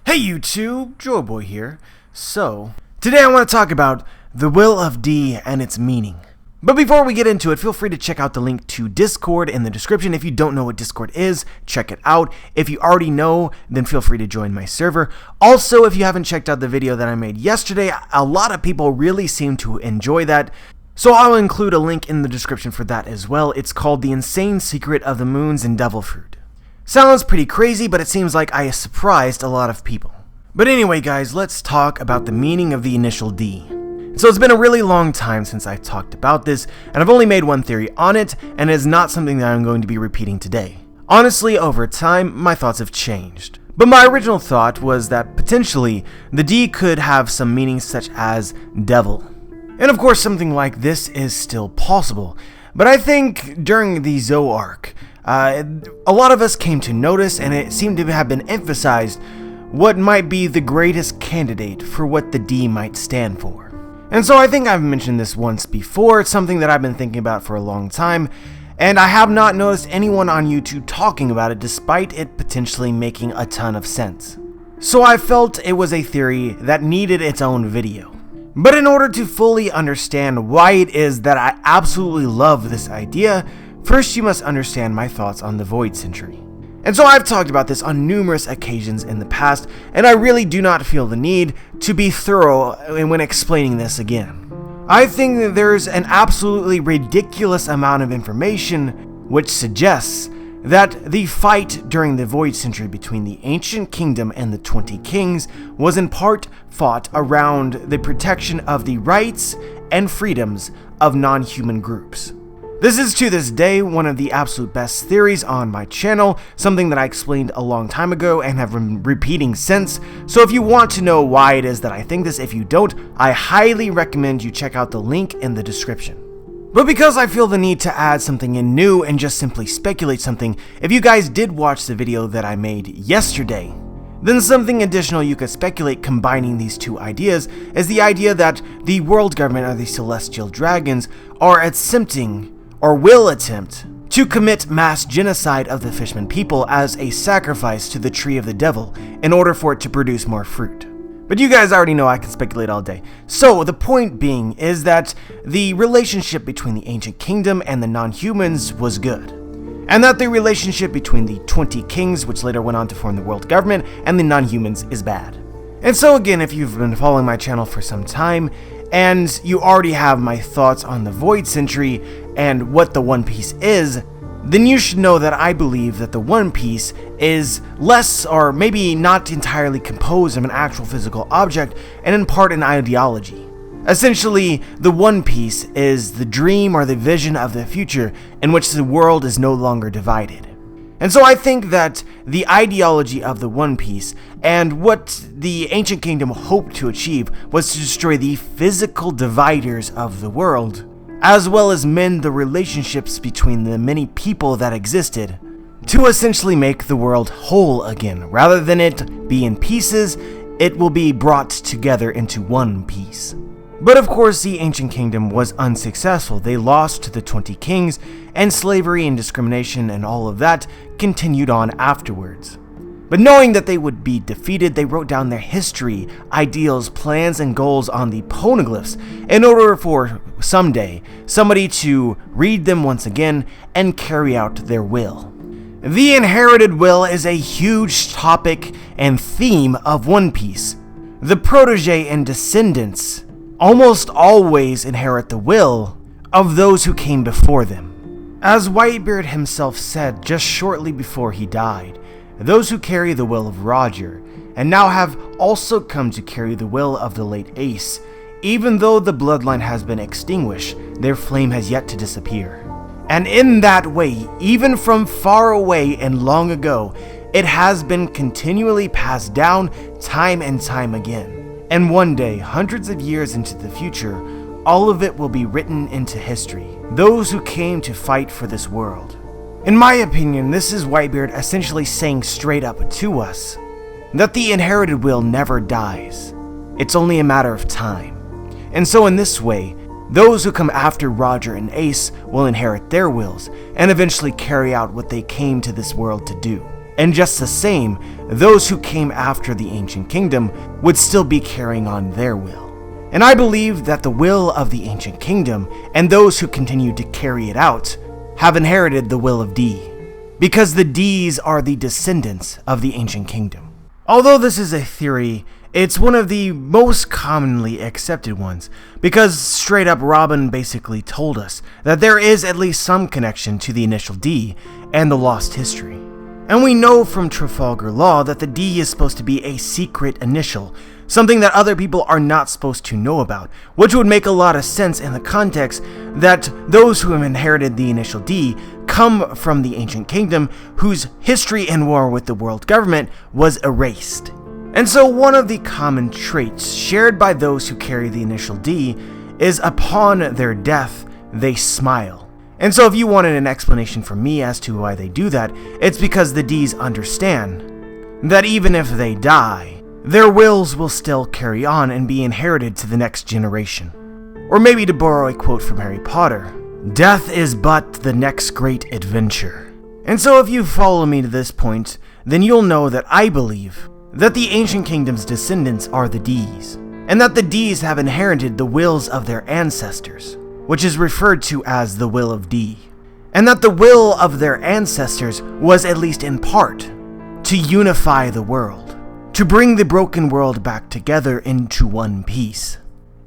Hey YouTube, Joyboy here. So, today I want to talk about the will of D and its meaning. But before we get into it, feel free to check out the link to Discord in the description. If you don't know what Discord is, check it out. If you already know, then feel free to join my server. Also, if you haven't checked out the video that I made yesterday, a lot of people really seem to enjoy that. So I'll include a link in the description for that as well. It's called The Insane Secret of the Moons and Devil Fruit. Sounds pretty crazy, but it seems like I surprised a lot of people. But anyway guys, let's talk about the meaning of the initial D. So it's been a really long time since I talked about this, and I've only made one theory on it, and it is not something that I'm going to be repeating today. Honestly, over time, my thoughts have changed. But my original thought was that potentially, the D could have some meanings such as devil. And of course something like this is still possible, but I think during the Zou arc, a lot of us came to notice, and it seemed to have been emphasized, what might be the greatest candidate for what the D might stand for. And so I think I've mentioned this once before. It's something that I've been thinking about for a long time, and I have not noticed anyone on YouTube talking about it despite it potentially making a ton of sense. So I felt it was a theory that needed its own video. But in order to fully understand why it is that I absolutely love this idea, first you must understand my thoughts on the Void Century. And so I've talked about this on numerous occasions in the past, and I really do not feel the need to be thorough when explaining this again. I think that there's an absolutely ridiculous amount of information which suggests that the fight during the Void Century between the Ancient Kingdom and the 20 Kings was in part fought around the protection of the rights and freedoms of non-human groups. This is to this day one of the absolute best theories on my channel, something that I explained a long time ago and have been repeating since. So if you want to know why it is that I think this, if you don't, I highly recommend you check out the link in the description. But because I feel the need to add something in new and just simply speculate something, if you guys did watch the video that I made yesterday, then something additional you could speculate combining these two ideas is the idea that the world government of the Celestial Dragons are attempting, or will attempt, to commit mass genocide of the Fishman people as a sacrifice to the Tree of the Devil in order for it to produce more fruit. But you guys already know I can speculate all day. So the point being is that the relationship between the Ancient Kingdom and the non-humans was good. And that the relationship between the 20 Kings, which later went on to form the world government, and the non-humans is bad. And so again, if you've been following my channel for some time, and you already have my thoughts on the Void Century and what the One Piece is, then you should know that I believe that the One Piece is less, or maybe not entirely, composed of an actual physical object, and in part an ideology. Essentially, the One Piece is the dream or the vision of the future in which the world is no longer divided. And so I think that the ideology of the One Piece and what the Ancient Kingdom hoped to achieve was to destroy the physical dividers of the world, as well as mend the relationships between the many people that existed, to essentially make the world whole again. Rather than it be in pieces, it will be brought together into one piece. But of course, the Ancient Kingdom was unsuccessful. They lost to the 20 Kings, and slavery and discrimination and all of that continued on afterwards. But knowing that they would be defeated, they wrote down their history, ideals, plans, and goals on the poneglyphs in order for someday somebody to read them once again and carry out their will. The inherited will is a huge topic and theme of One Piece. The protege and descendants almost always inherit the will of those who came before them. As Whitebeard himself said just shortly before he died, those who carry the will of Roger, and now have also come to carry the will of the late Ace, even though the bloodline has been extinguished, their flame has yet to disappear. And in that way, even from far away and long ago, it has been continually passed down time and time again. And one day, hundreds of years into the future, all of it will be written into history. Those who came to fight for this world. In my opinion, this is Whitebeard essentially saying straight up to us that the inherited will never dies. It's only a matter of time. And so in this way, those who come after Roger and Ace will inherit their wills and eventually carry out what they came to this world to do. And just the same, those who came after the Ancient Kingdom would still be carrying on their will. And I believe that the will of the Ancient Kingdom and those who continue to carry it out have inherited the will of D, because the Ds are the descendants of the Ancient Kingdom. Although this is a theory, it's one of the most commonly accepted ones, because straight up Robin basically told us that there is at least some connection to the initial D and the lost history. And we know from Trafalgar Law that the D is supposed to be a secret initial, something that other people are not supposed to know about, which would make a lot of sense in the context that those who have inherited the initial D come from the Ancient Kingdom, whose history and war with the world government was erased. And so one of the common traits shared by those who carry the initial D is upon their death, they smile. And so if you wanted an explanation from me as to why they do that, it's because the Ds understand that even if they die, their wills will still carry on and be inherited to the next generation. Or maybe to borrow a quote from Harry Potter, death is but the next great adventure. And so if you follow me to this point, then you'll know that I believe that the Ancient Kingdom's descendants are the Ds, and that the Ds have inherited the wills of their ancestors, which is referred to as the will of D, and that the will of their ancestors was, at least in part, to unify the world, to bring the broken world back together into one piece,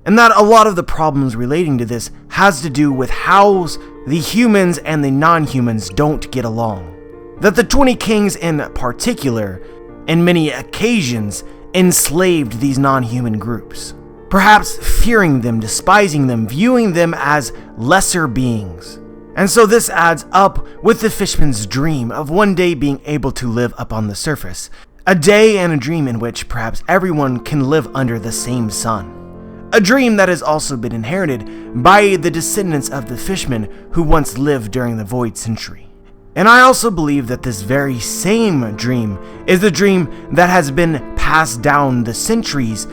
and that a lot of the problems relating to this has to do with how the humans and the non-humans don't get along, that the 20 kings in particular, in many occasions, enslaved these non-human groups, perhaps fearing them, despising them, viewing them as lesser beings. And so this adds up with the fishman's dream of one day being able to live up on the surface, a day and a dream in which perhaps everyone can live under the same sun. A dream that has also been inherited by the descendants of the fishmen who once lived during the Void Century. And I also believe that this very same dream is the dream that has been passed down the centuries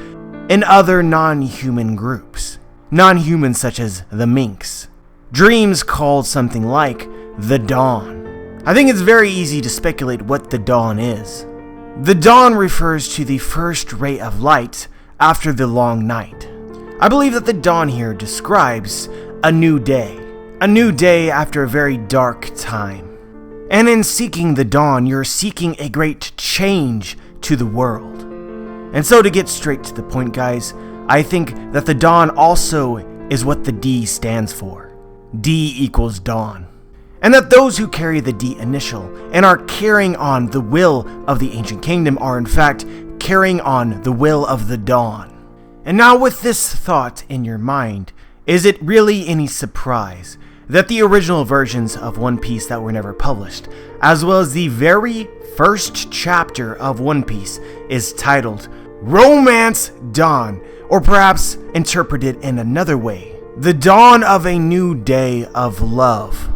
in other non-human groups. Non-humans such as the minks. Dreams called something like the dawn. I think it's very easy to speculate what the dawn is. The dawn refers to the first ray of light after the long night. I believe that the dawn here describes a new day. A new day after a very dark time. And in seeking the dawn, you're seeking a great change to the world. And so to get straight to the point, guys, I think that the dawn also is what the D stands for. D equals dawn. And that those who carry the D initial and are carrying on the will of the Ancient Kingdom are in fact carrying on the will of the dawn. And now with this thought in your mind, is it really any surprise that the original versions of One Piece that were never published, as well as the very first chapter of One Piece, is titled Romance Dawn, or perhaps interpreted in another way, the dawn of a new day of love?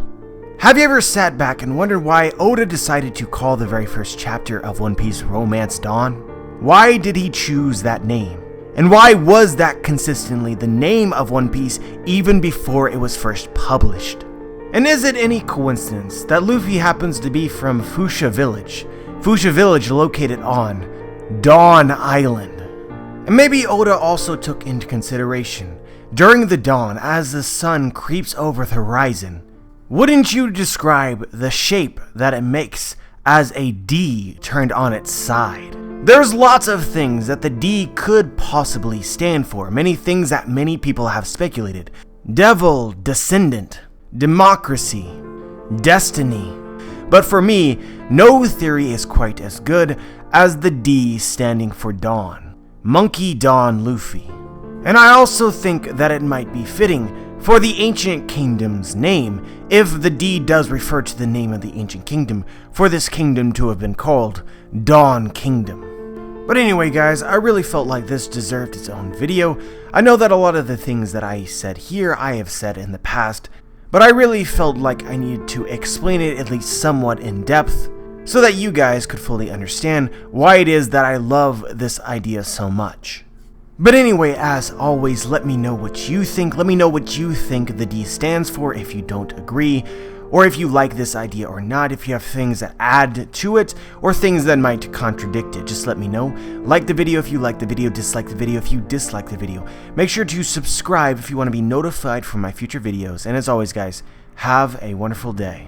Have you ever sat back and wondered why Oda decided to call the very first chapter of One Piece Romance Dawn? Why did he choose that name? And why was that consistently the name of One Piece even before it was first published? And is it any coincidence that Luffy happens to be from Fuchsia Village located on Dawn Island? And maybe Oda also took into consideration, during the dawn as the sun creeps over the horizon, wouldn't you describe the shape that it makes as a D turned on its side? There's lots of things that the D could possibly stand for, many things that many people have speculated. Devil, descendant, democracy, destiny. But for me, no theory is quite as good as the D standing for Dawn. Monkey Dawn Luffy. And I also think that it might be fitting for the Ancient Kingdom's name, if the D does refer to the name of the Ancient Kingdom, for this kingdom to have been called Dawn Kingdom. But anyway guys, I really felt like this deserved its own video. I know that a lot of the things that I said here I have said in the past, but I really felt like I needed to explain it at least somewhat in depth, so that you guys could fully understand why it is that I love this idea so much. But anyway, as always, let me know what you think. Let me know what you think the D stands for if you don't agree, or if you like this idea or not, if you have things that add to it, or things that might contradict it. Just let me know. Like the video if you like the video, dislike the video if you dislike the video. Make sure to subscribe if you want to be notified for my future videos, and as always guys, have a wonderful day.